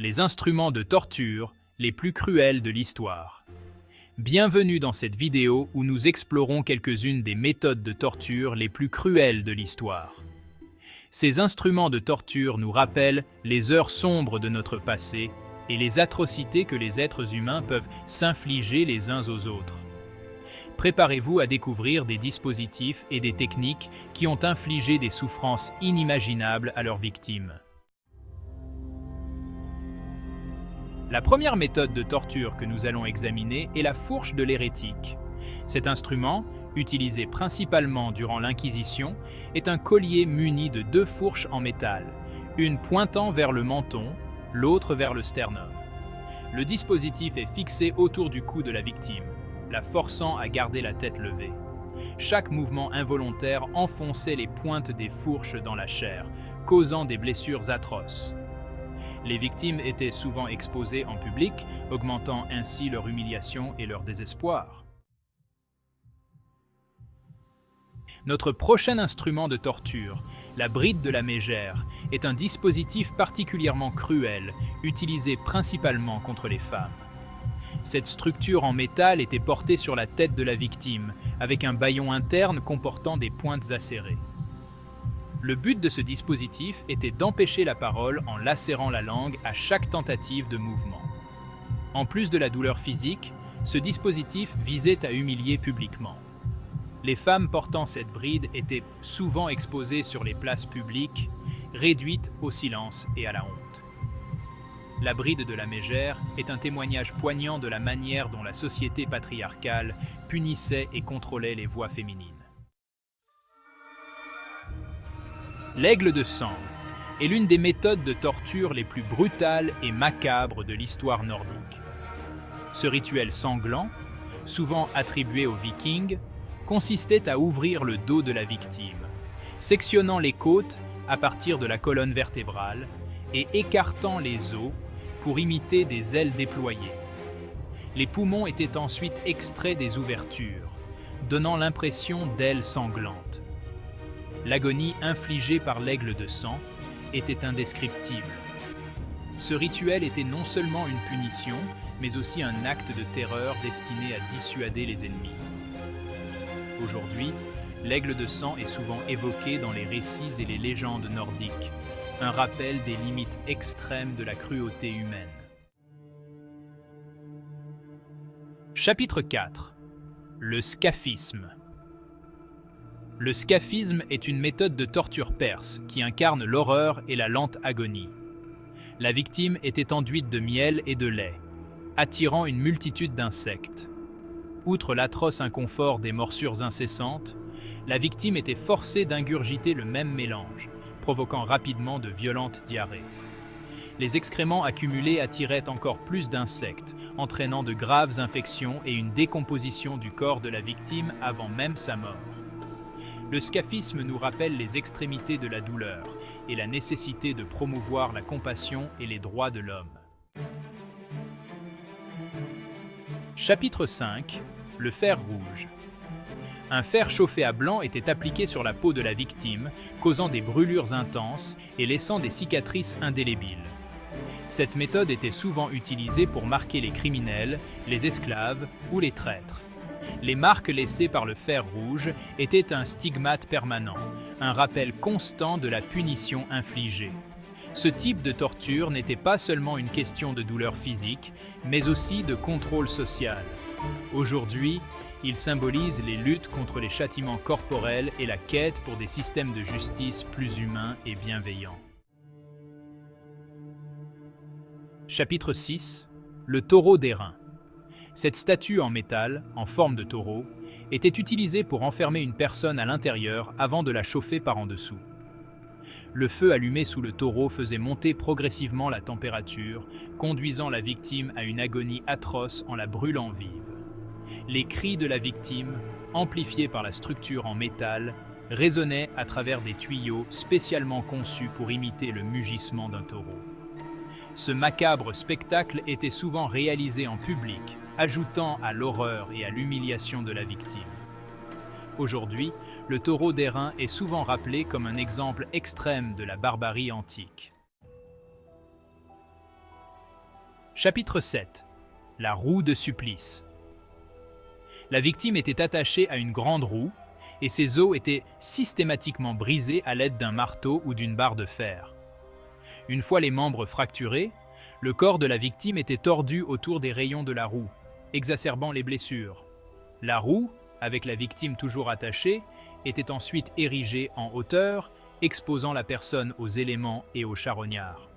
les instruments de torture les plus cruels de l'histoire. Bienvenue dans cette vidéo où nous explorons quelques-unes des méthodes de torture les plus cruelles de l'histoire. Ces instruments de torture nous rappellent les heures sombres de notre passé et les atrocités que les êtres humains peuvent s'infliger les uns aux autres. Préparez-vous à découvrir des dispositifs et des techniques qui ont infligé des souffrances inimaginables à leurs victimes. La première méthode de torture que nous allons examiner est la fourche de l'hérétique. Cet instrument, utilisé principalement durant l'Inquisition, est un collier muni de deux fourches en métal, une pointant vers le menton, l'autre vers le sternum. Le dispositif est fixé autour du cou de la victime, la forçant à garder la tête levée. Chaque mouvement involontaire enfonçait les pointes des fourches dans la chair, causant des blessures atroces. Les victimes étaient souvent exposées en public, augmentant ainsi leur humiliation et leur désespoir. Notre prochain instrument de torture, la bride de la mégère, est un dispositif particulièrement cruel, utilisé principalement contre les femmes. Cette structure en métal était portée sur la tête de la victime, avec un bâillon interne comportant des pointes acérées. Le but de ce dispositif était d'empêcher la parole en lacérant la langue à chaque tentative de mouvement. En plus de la douleur physique, ce dispositif visait à humilier publiquement. Les femmes portant cette bride étaient souvent exposées sur les places publiques, réduites au silence et à la honte. La bride de la mégère est un témoignage poignant de la manière dont la société patriarcale punissait et contrôlait les voix féminines. L'aigle de sang est l'une des méthodes de torture les plus brutales et macabres de l'histoire nordique. Ce rituel sanglant, souvent attribué aux Vikings, consistait à ouvrir le dos de la victime, sectionnant les côtes à partir de la colonne vertébrale et écartant les os pour imiter des ailes déployées. Les poumons étaient ensuite extraits des ouvertures, donnant l'impression d'ailes sanglantes. L'agonie infligée par l'aigle de sang était indescriptible. Ce rituel était non seulement une punition, mais aussi un acte de terreur destiné à dissuader les ennemis. Aujourd'hui, l'aigle de sang est souvent évoqué dans les récits et les légendes nordiques, un rappel des limites extrêmes de la cruauté humaine. Chapitre 4. Le scaphisme. Le scaphisme est une méthode de torture perse qui incarne l'horreur et la lente agonie. La victime était enduite de miel et de lait, attirant une multitude d'insectes. Outre l'atroce inconfort des morsures incessantes, la victime était forcée d'ingurgiter le même mélange, provoquant rapidement de violentes diarrhées. Les excréments accumulés attiraient encore plus d'insectes, entraînant de graves infections et une décomposition du corps de la victime avant même sa mort. Le scaphisme nous rappelle les extrémités de la douleur et la nécessité de promouvoir la compassion et les droits de l'homme. Chapitre 5. Le fer rouge. Un fer chauffé à blanc était appliqué sur la peau de la victime, causant des brûlures intenses et laissant des cicatrices indélébiles. Cette méthode était souvent utilisée pour marquer les criminels, les esclaves ou les traîtres. Les marques laissées par le fer rouge étaient un stigmate permanent, un rappel constant de la punition infligée. Ce type de torture n'était pas seulement une question de douleur physique, mais aussi de contrôle social. Aujourd'hui, il symbolise les luttes contre les châtiments corporels et la quête pour des systèmes de justice plus humains et bienveillants. Chapitre 6. Le taureau d'airain. Cette statue en métal, en forme de taureau, était utilisée pour enfermer une personne à l'intérieur avant de la chauffer par en dessous. Le feu allumé sous le taureau faisait monter progressivement la température, conduisant la victime à une agonie atroce en la brûlant vive. Les cris de la victime, amplifiés par la structure en métal, résonnaient à travers des tuyaux spécialement conçus pour imiter le mugissement d'un taureau. Ce macabre spectacle était souvent réalisé en public, ajoutant à l'horreur et à l'humiliation de la victime. Aujourd'hui, le taureau d'airain est souvent rappelé comme un exemple extrême de la barbarie antique. Chapitre 7. La roue de supplice. La victime était attachée à une grande roue et ses os étaient systématiquement brisés à l'aide d'un marteau ou d'une barre de fer. Une fois les membres fracturés, le corps de la victime était tordu autour des rayons de la roue, exacerbant les blessures. La roue, avec la victime toujours attachée, était ensuite érigée en hauteur, exposant la personne aux éléments et aux charognards.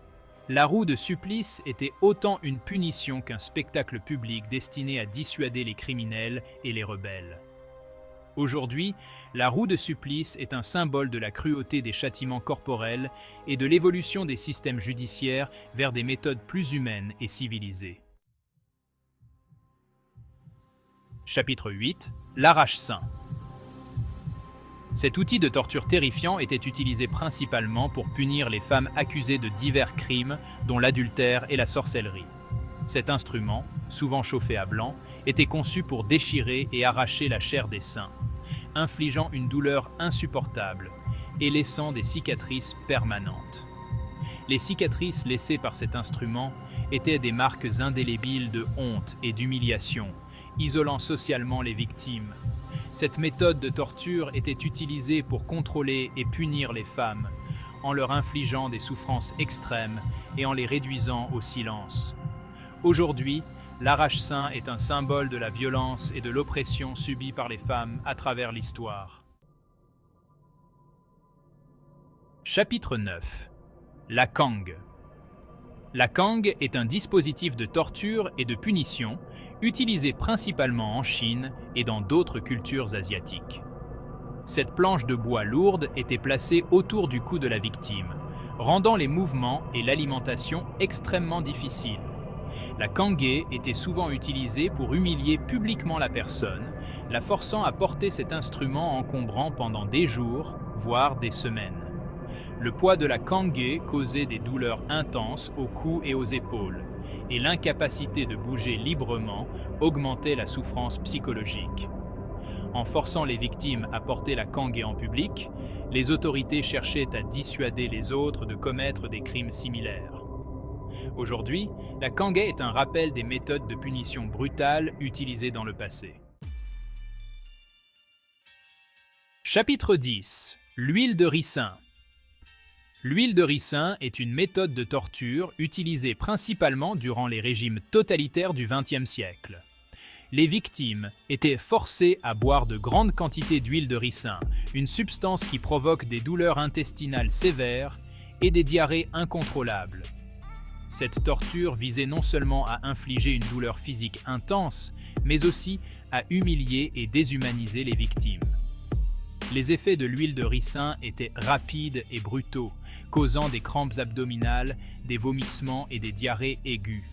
La roue de supplice était autant une punition qu'un spectacle public destiné à dissuader les criminels et les rebelles. Aujourd'hui, la roue de supplice est un symbole de la cruauté des châtiments corporels et de l'évolution des systèmes judiciaires vers des méthodes plus humaines et civilisées. Chapitre 8. L'arrache-sein. Cet outil de torture terrifiant était utilisé principalement pour punir les femmes accusées de divers crimes, dont l'adultère et la sorcellerie. Cet instrument, souvent chauffé à blanc, était conçu pour déchirer et arracher la chair des seins, infligeant une douleur insupportable et laissant des cicatrices permanentes. Les cicatrices laissées par cet instrument étaient des marques indélébiles de honte et d'humiliation, isolant socialement les victimes. Cette méthode de torture était utilisée pour contrôler et punir les femmes, en leur infligeant des souffrances extrêmes et en les réduisant au silence. Aujourd'hui, l'arrache-sein est un symbole de la violence et de l'oppression subie par les femmes à travers l'histoire. Chapitre 9. La cangue. La cangue est un dispositif de torture et de punition utilisé principalement en Chine et dans d'autres cultures asiatiques. Cette planche de bois lourde était placée autour du cou de la victime, rendant les mouvements et l'alimentation extrêmement difficiles. La cangue était souvent utilisée pour humilier publiquement la personne, la forçant à porter cet instrument encombrant pendant des jours, voire des semaines. Le poids de la cangue causait des douleurs intenses au cou et aux épaules, et l'incapacité de bouger librement augmentait la souffrance psychologique. En forçant les victimes à porter la cangue en public, les autorités cherchaient à dissuader les autres de commettre des crimes similaires. Aujourd'hui, la cangue est un rappel des méthodes de punition brutales utilisées dans le passé. Chapitre 10. L'huile de ricin. L'huile de ricin est une méthode de torture utilisée principalement durant les régimes totalitaires du XXe siècle. Les victimes étaient forcées à boire de grandes quantités d'huile de ricin, une substance qui provoque des douleurs intestinales sévères et des diarrhées incontrôlables. Cette torture visait non seulement à infliger une douleur physique intense, mais aussi à humilier et déshumaniser les victimes. Les effets de l'huile de ricin étaient rapides et brutaux, causant des crampes abdominales, des vomissements et des diarrhées aiguës.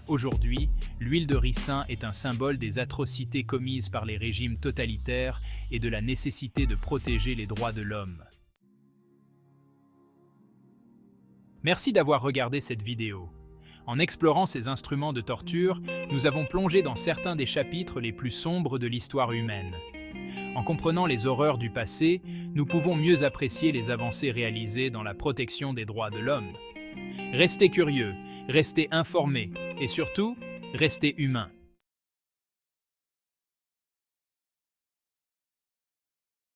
Aujourd'hui, l'huile de ricin est un symbole des atrocités commises par les régimes totalitaires et de la nécessité de protéger les droits de l'homme. Merci d'avoir regardé cette vidéo. En explorant ces instruments de torture, nous avons plongé dans certains des chapitres les plus sombres de l'histoire humaine. En comprenant les horreurs du passé, nous pouvons mieux apprécier les avancées réalisées dans la protection des droits de l'homme. Restez curieux, restez informés et surtout, restez humains.